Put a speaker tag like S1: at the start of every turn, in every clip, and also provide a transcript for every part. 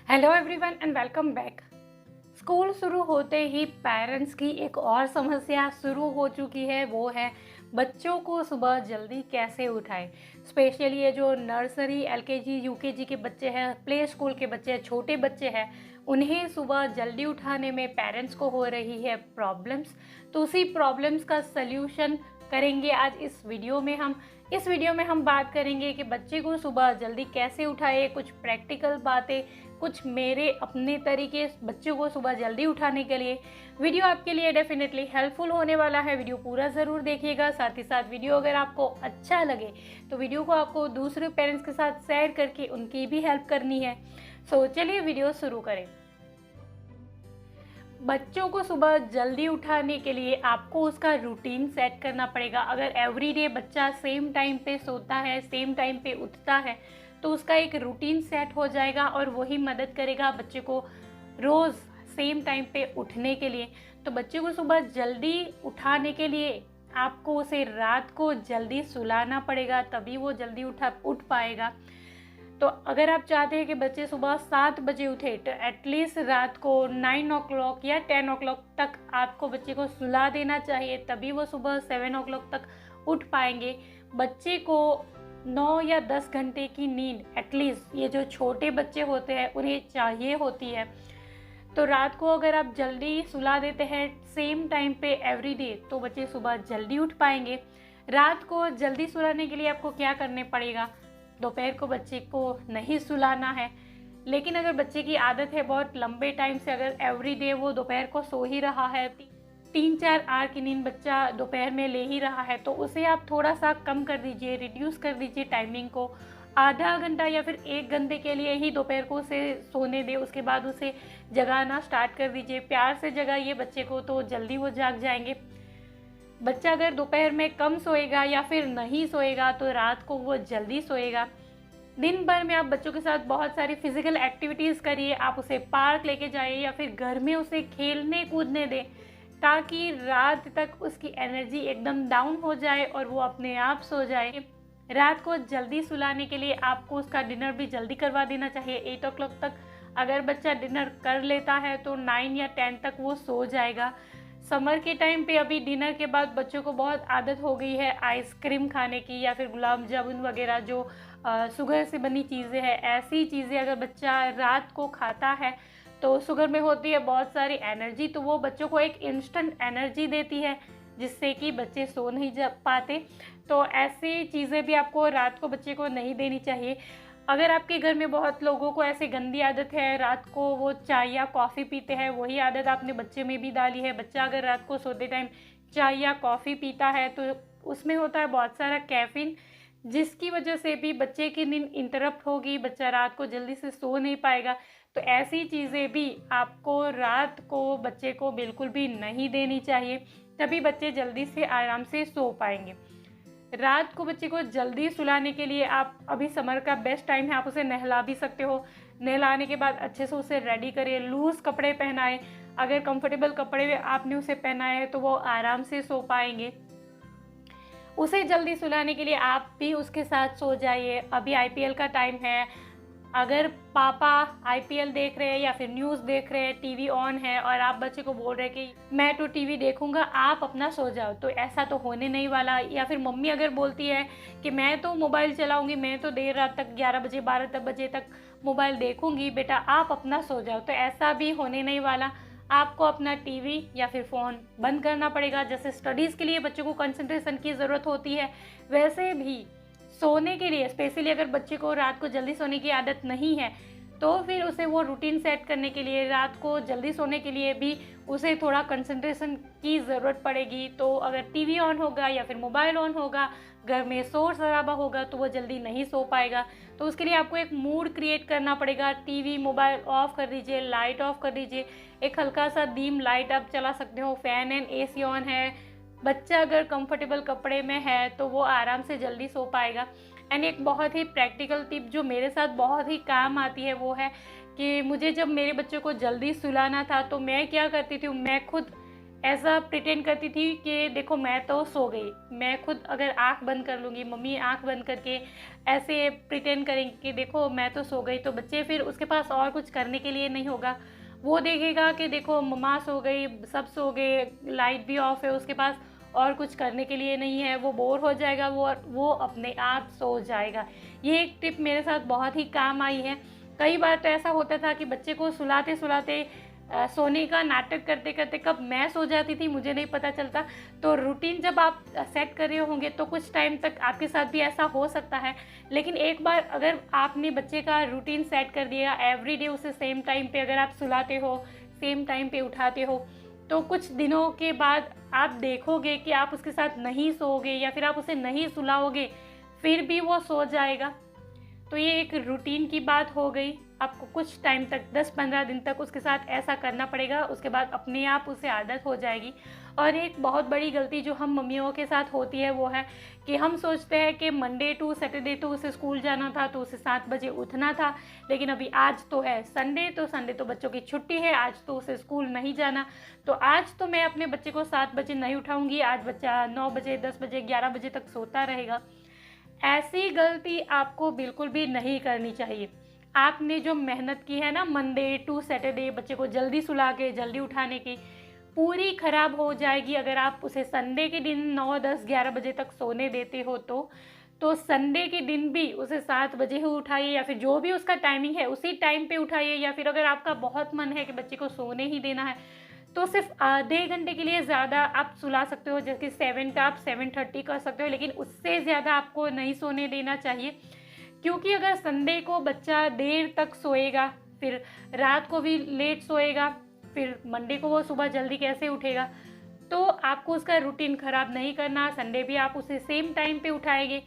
S1: Hello everyone and welcome back. School शुरू होते ही parents की एक और समस्या शुरू हो चुकी है, वो है बच्चों को सुबह जल्दी कैसे उठाएं। स्पेशली ये जो नर्सरी एलकेजी यूकेजी के बच्चे हैं, प्ले स्कूल के बच्चे हैं, छोटे बच्चे हैं, उन्हें सुबह जल्दी उठाने में पेरेंट्स को हो रही है प्रॉब्लम्स। तो उसी प्रॉब्लम्स का सल्यूशन करेंगे आज इस वीडियो में हम। इस वीडियो में हम बात करेंगे कि बच्चे को सुबह जल्दी कैसे उठाए, कुछ प्रैक्टिकल बातें, कुछ मेरे अपने तरीके बच्चों को सुबह जल्दी उठाने के लिए। वीडियो आपके लिए डेफिनेटली हेल्पफुल होने वाला है, वीडियो पूरा ज़रूर देखिएगा। साथ ही साथ वीडियो अगर आपको अच्छा लगे तो वीडियो को आपको दूसरे पेरेंट्स के साथ शेयर करके उनकी भी हेल्प करनी है। सो चलिए वीडियो शुरू करें। बच्चों को सुबह जल्दी उठाने के लिए आपको उसका रूटीन सेट करना पड़ेगा। अगर एवरीडे बच्चा सेम टाइम पे सोता है, सेम टाइम पे उठता है, तो उसका एक रूटीन सेट हो जाएगा और वही मदद करेगा बच्चे को रोज़ सेम टाइम पे उठने के लिए। तो बच्चे को सुबह जल्दी उठाने के लिए आपको उसे रात को जल्दी सुलाना पड़ेगा, तभी वो जल्दी उठ पाएगा। तो अगर आप चाहते हैं कि बच्चे सुबह 7 बजे उठे, तो एटलीस्ट रात को 9 ओ क्लॉक या 10 ओ क्लॉक तक आपको बच्चे को सुला देना चाहिए, तभी वो सुबह 7 ओ क्लॉक तक उठ पाएंगे। बच्चे को 9 या 10 घंटे की नींद एटलीस्ट, ये जो छोटे बच्चे होते हैं उन्हें चाहिए होती है। तो रात को अगर आप जल्दी सुला देते हैं सेम टाइम पे एवरीडे, तो बच्चे सुबह जल्दी उठ पाएंगे। रात को जल्दी सुलाने के लिए आपको क्या करने पड़ेगा, दोपहर को बच्चे को नहीं सुलाना है। लेकिन अगर बच्चे की आदत है बहुत लंबे टाइम से, अगर एवरीडे वो दोपहर को सो ही रहा है, 3-4 आवर की नींद बच्चा दोपहर में ले ही रहा है, तो उसे आप थोड़ा सा कम कर दीजिए, रिड्यूस कर दीजिए टाइमिंग को। आधा घंटा या फिर 1 घंटे के लिए ही दोपहर को उसे सोने दे, उसके बाद उसे जगाना स्टार्ट कर दीजिए। प्यार से जगाइए बच्चे को, तो जल्दी वो जाग जाएंगे। बच्चा अगर दोपहर में कम सोएगा या फिर नहीं सोएगा, तो रात को वो जल्दी सोएगा। दिन भर में आप बच्चों के साथ बहुत सारी फिजिकल एक्टिविटीज़ करिए। आप उसे पार्क लेके जाइए या फिर घर में उसे खेलने कूदने दें, ताकि रात तक उसकी एनर्जी एकदम डाउन हो जाए और वो अपने आप सो जाए। रात को जल्दी सुलाने के लिए आपको उसका डिनर भी जल्दी करवा देना चाहिए, 8 ओ क्लॉक तक। अगर बच्चा डिनर कर लेता है तो 9 या 10 तक वो सो जाएगा। समर के टाइम पे अभी डिनर के बाद बच्चों को बहुत आदत हो गई है आइसक्रीम खाने की या फिर गुलाब जामुन वगैरह, जो शुगर से बनी चीज़ें हैं। ऐसी चीज़ें अगर बच्चा रात को खाता है तो शुगर में होती है बहुत सारी एनर्जी, तो वो बच्चों को एक इंस्टेंट एनर्जी देती है, जिससे कि बच्चे सो नहीं जा पाते। तो ऐसी चीज़ें भी आपको रात को बच्चे को नहीं देनी चाहिए। अगर आपके घर में बहुत लोगों को ऐसी गंदी आदत है, रात को वो चाय या कॉफ़ी पीते हैं, वही आदत आपने बच्चे में भी डाली है। बच्चा अगर रात को सोते टाइम चाय या कॉफ़ी पीता है, तो उसमें होता है बहुत सारा कैफीन, जिसकी वजह से भी बच्चे की नींद इंटरप्ट होगी, बच्चा रात को जल्दी से सो नहीं पाएगा। तो ऐसी चीज़ें भी आपको रात को बच्चे को बिल्कुल भी नहीं देनी चाहिए, तभी बच्चे जल्दी से आराम से सो पाएंगे। रात को बच्चे को जल्दी सुलाने के लिए आप, अभी समर का बेस्ट टाइम है, आप उसे नहला भी सकते हो। नहलाने के बाद अच्छे से उसे रेडी करिए, लूज़ कपड़े पहनाएं। अगर कंफर्टेबल कपड़े आपने उसे पहनाए हैं तो वो आराम से सो पाएंगे। उसे जल्दी सुलाने के लिए आप भी उसके साथ सो जाइए। अभी आईपीएल का टाइम है, अगर पापा आईपीएल देख रहे हैं या फिर न्यूज़ देख रहे हैं, टीवी ऑन है और आप बच्चे को बोल रहे हैं कि मैं तो टीवी देखूंगा, आप अपना सो जाओ, तो ऐसा तो होने नहीं वाला। या फिर मम्मी अगर बोलती है कि मैं तो मोबाइल चलाऊंगी, मैं तो देर रात तक 11 बजे 12 बजे तक मोबाइल देखूंगी, बेटा आप अपना सो जाओ, तो ऐसा भी होने नहीं वाला। आपको अपना टीवी या फिर फ़ोन बंद करना पड़ेगा। जैसे स्टडीज़ के लिए बच्चों को कंसंट्रेशन की ज़रूरत होती है, वैसे भी सोने के लिए, स्पेशली अगर बच्चे को रात को जल्दी सोने की आदत नहीं है, तो फिर उसे वो रूटीन सेट करने के लिए, रात को जल्दी सोने के लिए भी उसे थोड़ा कंसंट्रेशन की ज़रूरत पड़ेगी। तो अगर टीवी ऑन होगा या फिर मोबाइल ऑन होगा, घर में शोर शराबा होगा, तो वो जल्दी नहीं सो पाएगा। तो उसके लिए आपको एक मूड क्रिएट करना पड़ेगा। टीवी मोबाइल ऑफ कर दीजिए, लाइट ऑफ कर दीजिए, एक हल्का सा डीम लाइट आप चला सकते हो, फ़ैन एंड एसी ऑन है। बच्चा अगर कंफर्टेबल कपड़े में है तो वो आराम से जल्दी सो पाएगा। एंड एक बहुत ही प्रैक्टिकल टिप जो मेरे साथ बहुत ही काम आती है, वो है कि मुझे जब मेरे बच्चों को जल्दी सुलाना था, तो मैं क्या करती थी, मैं खुद ऐसा प्रिटेंड करती थी कि देखो मैं तो सो गई, मैं खुद अगर आंख बंद कर लूँगी, मम्मी आंख बंद करके ऐसे प्रिटेंड करेंगे कि देखो मैं तो सो गई, तो बच्चे फिर उसके पास और कुछ करने के लिए नहीं होगा। वो देखेगा कि देखो मम्मा सो गई, सब सो गए, लाइट भी ऑफ है, उसके पास और कुछ करने के लिए नहीं है, वो बोर हो जाएगा, वो अपने आप सो जाएगा। ये एक टिप मेरे साथ बहुत ही काम आई है। कई बार तो ऐसा होता था कि बच्चे को सुलाते सुलाते सोने का नाटक करते करते कब मैं सो जाती थी मुझे नहीं पता चलता। तो रूटीन जब आप सेट कर रहे होंगे तो कुछ टाइम तक आपके साथ भी ऐसा हो सकता है, लेकिन एक बार अगर आपने बच्चे का रूटीन सेट कर दिया, एवरीडे उसे सेम टाइम पे अगर आप सुलाते हो, सेम टाइम पे उठाते हो, तो कुछ दिनों के बाद आप देखोगे कि आप उसके साथ नहीं सोओगे या फिर आप उसे नहीं सुलाओगे, फिर भी वो सो जाएगा। तो ये एक रूटीन की बात हो गई। आपको कुछ टाइम तक 10-15 दिन तक उसके साथ ऐसा करना पड़ेगा, उसके बाद अपने आप उसे आदत हो जाएगी। और एक बहुत बड़ी गलती जो हम मम्मियों के साथ होती है वो है कि हम सोचते हैं कि मंडे टू सैटरडे तो उसे स्कूल जाना था तो उसे 7 बजे उठना था, लेकिन अभी आज तो है संडे, तो संडे तो बच्चों की छुट्टी है, आज तो उसे स्कूल नहीं जाना, तो आज तो मैं अपने बच्चे को 7 बजे नहीं उठाऊँगी, आज बच्चा 9 बजे, 10 बजे, 11 बजे तक सोता रहेगा। ऐसी गलती आपको बिल्कुल भी नहीं करनी चाहिए। आपने जो मेहनत की है ना मंडे टू सैटरडे बच्चे को जल्दी सुला के जल्दी उठाने की, पूरी ख़राब हो जाएगी अगर आप उसे संडे के दिन 9, 10, 11 बजे तक सोने देते हो तो संडे के दिन भी उसे 7 बजे ही उठाइए या फिर जो भी उसका टाइमिंग है उसी टाइम पे उठाइए, या फिर अगर आपका बहुत मन है कि बच्चे को सोने ही देना है तो सिर्फ आधे घंटे के लिए ज़्यादा आप सुला सकते हो, जैसे 7 का आप 7:30 कर सकते हो, लेकिन उससे ज़्यादा आपको नहीं सोने देना चाहिए। क्योंकि अगर संडे को बच्चा देर तक सोएगा, फिर रात को भी लेट सोएगा, फिर मंडे को वो सुबह जल्दी कैसे उठेगा, तो आपको उसका रूटीन ख़राब नहीं करना। संडे भी आप उसे सेम टाइम पे उठाएंगे,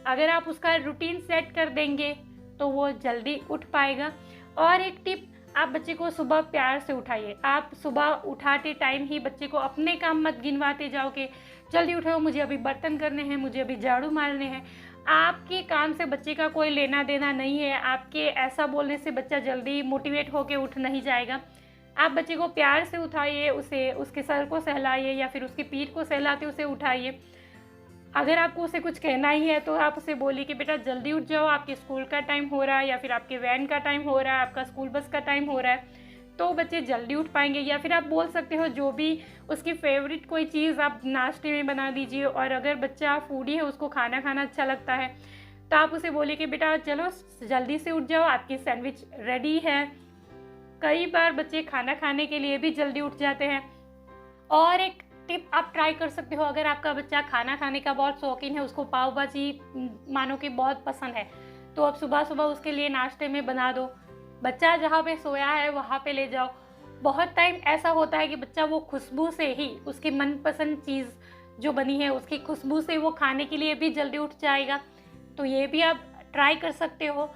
S1: अगर आप उसका रूटीन सेट कर देंगे तो वो जल्दी उठ पाएगा। और एक टिप, आप बच्चे को सुबह प्यार से उठाइए। आप सुबह उठाते टाइम ही बच्चे को अपने काम मत गिनवाते जाओ कि जल्दी उठाओ, मुझे अभी बर्तन करने हैं, मुझे अभी झाड़ू मारने हैं। आपके काम से बच्चे का कोई लेना देना नहीं है, आपके ऐसा बोलने से बच्चा जल्दी मोटिवेट होकर उठ नहीं जाएगा। आप बच्चे को प्यार से उठाइए, उसे उसके सर को सहलाइए या फिर उसकी पीठ को सहलाते उसे उठाइए। अगर आपको उसे कुछ कहना ही है तो आप उसे बोलिए कि बेटा जल्दी उठ जाओ, आपके स्कूल का टाइम हो रहा है या फिर आपके वैन का टाइम हो रहा है, आपका स्कूल बस का टाइम हो रहा है, तो बच्चे जल्दी उठ पाएंगे। या फिर आप बोल सकते हो जो भी उसकी फेवरेट कोई चीज़ आप नाश्ते में बना दीजिए। और अगर बच्चा फूडी है, उसको खाना खाना अच्छा लगता है, तो आप उसे बोलिए कि बेटा चलो जल्दी से उठ जाओ, आपकी सैंडविच रेडी है। कई बार बच्चे खाना खाने के लिए भी जल्दी उठ जाते हैं। और एक टिप आप ट्राई कर सकते हो, अगर आपका बच्चा खाना खाने का बहुत शौकीन है, उसको पाव भाजी मानो कि बहुत पसंद है, तो आप सुबह सुबह उसके लिए नाश्ते में बना दो। बच्चा जहाँ पे सोया है वहाँ पे ले जाओ। बहुत टाइम ऐसा होता है कि बच्चा वो खुशबू से ही, उसकी मनपसंद चीज़ जो बनी है उसकी खुशबू से वो खाने के लिए भी जल्दी उठ जाएगा। तो ये भी आप ट्राई कर सकते हो।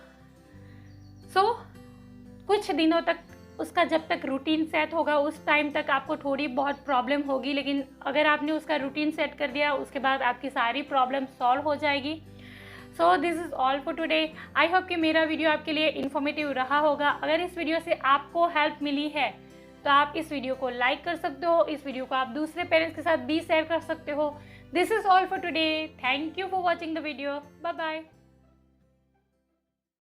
S1: कुछ दिनों तक उसका जब तक रूटीन सेट होगा उस टाइम तक आपको थोड़ी बहुत प्रॉब्लम होगी, लेकिन अगर आपने उसका रूटीन सेट कर दिया उसके बाद आपकी सारी प्रॉब्लम सॉल्व हो जाएगी। So this is all for today. I hope कि मेरा वीडियो आपके लिए इन्फॉर्मेटिव रहा होगा। अगर इस वीडियो से आपको हेल्प मिली है तो आप इस वीडियो को लाइक कर सकते हो, इस वीडियो को आप दूसरे पेरेंट्स के साथ भी शेयर कर सकते हो। This is all for today. Thank you for watching the video. Bye bye.